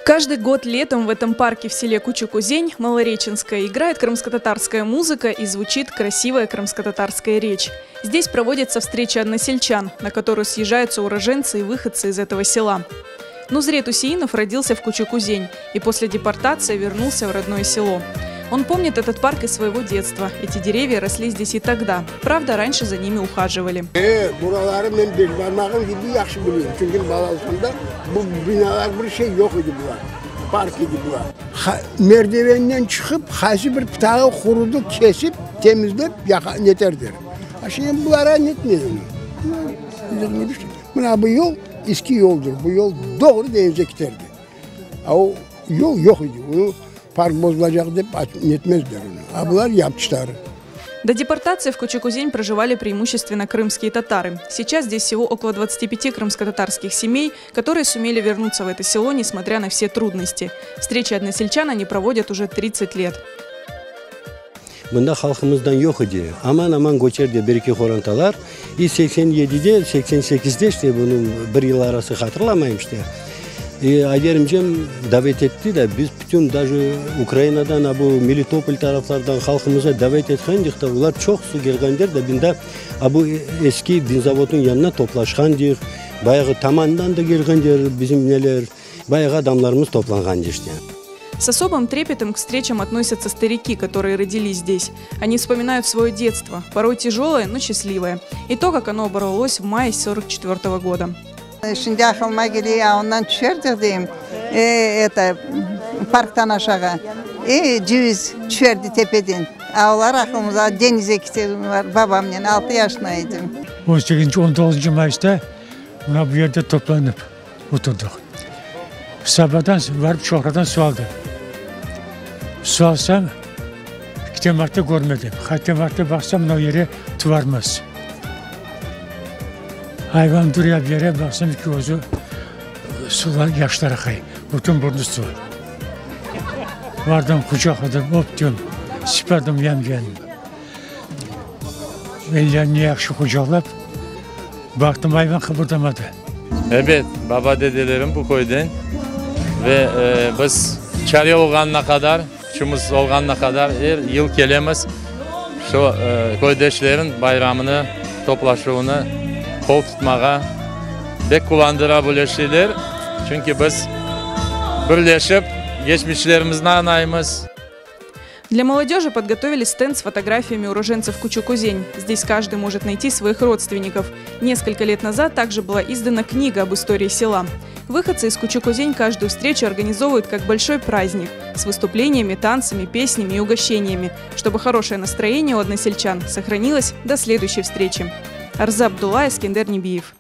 Каждый год летом в этом парке в селе Кучукузень, Малореченское, играет крымско-татарская музыка и звучит красивая крымско-татарская речь. Здесь проводятся встречи односельчан, на которую съезжаются уроженцы и выходцы из этого села. Нузрет Усеинов родился в Кучукузень и после депортации вернулся в родное село. Он помнит этот парк из своего детства. Эти деревья росли здесь и тогда. Правда, раньше за ними ухаживали. Park ediyorlar. Merdivenden çıkıp hasi bir pıtağı kurudu kesip temizleyip yeterdir. Şimdi bunlara netmiyorum. Bu yol eski yoldur. Bu yol doğru denize giderdi. O yol yok idi. Bunu park bozulacak deyip netmezler onu. Bunlar yapmışlar. До депортации в Кучукузень проживали преимущественно крымские татары. Сейчас здесь всего около 25 крымско-татарских семей, которые сумели вернуться в это село, несмотря на все трудности. Встречи односельчан они проводят уже 30 лет. Bunda halkımızdan yok idi. Aman göçerdi bir iki horantalar. 87'de, 88'de işte bunun bir yıl arası hatırlamayayım işte. Ayderimcem davet etti de biz bütün даже Ukrayna'dan bu Melitopol taraflardan halkımıza davet etkendik de ular çok su gelgendir de binde bu eski dinzavodun yanına toplaşkandır. Bayağı Taman'dan da gelgendir bizim neler. Bayağı adamlarımız toplangandır işte. С особым трепетом к встречам относятся старики, которые родились здесь. Они вспоминают свое детство, порой тяжелое, но счастливое. И то, как оно оборвалось в мае 1944 года. Şimdi aklıma geliyor ya ondan düşerdik diyeyim. Parktan aşağı. Ceviz düşerdi tepeden. Ağlar aklımıza denize gidelim var. Babamla 6 yaşındaydım. 18. 19. Mayıs'ta bu yerde toplanıp oturduk. Sabahdan varıp çokradan su aldım. Su alsam gitmemakta görmedim. Gitmemakta baksam o yere tuvarmaz. Hayvan duruyor bir yere baksam ki ozu sular yaşlara kay. Bütün burnu su. Vardım kucakladım, öptüm, siperdim yem. Ellerini yakşı kucaklap baktım hayvan kıpırdamadı. Evet, baba dedelerim bu köyden ve biz çare olğanına kadar, çumuz olğanına kadar her yıl gelemiz. Şu köydeşlerin bayramını, toplaşığını kol tutmağa pek kullandırabilecekler. Çünkü biz birleşip geçmişlerimizden anayımız. Для молодежи подготовили стенд с фотографиями уроженцев Кучукузень. Здесь каждый может найти своих родственников. Несколько лет назад также была издана книга об истории села. Выходцы из Кучукузень каждую встречу организовывают как большой праздник с выступлениями, танцами, песнями и угощениями, чтобы хорошее настроение у односельчан сохранилось до следующей встречи. Арза Абдулла, Искендер Небиев.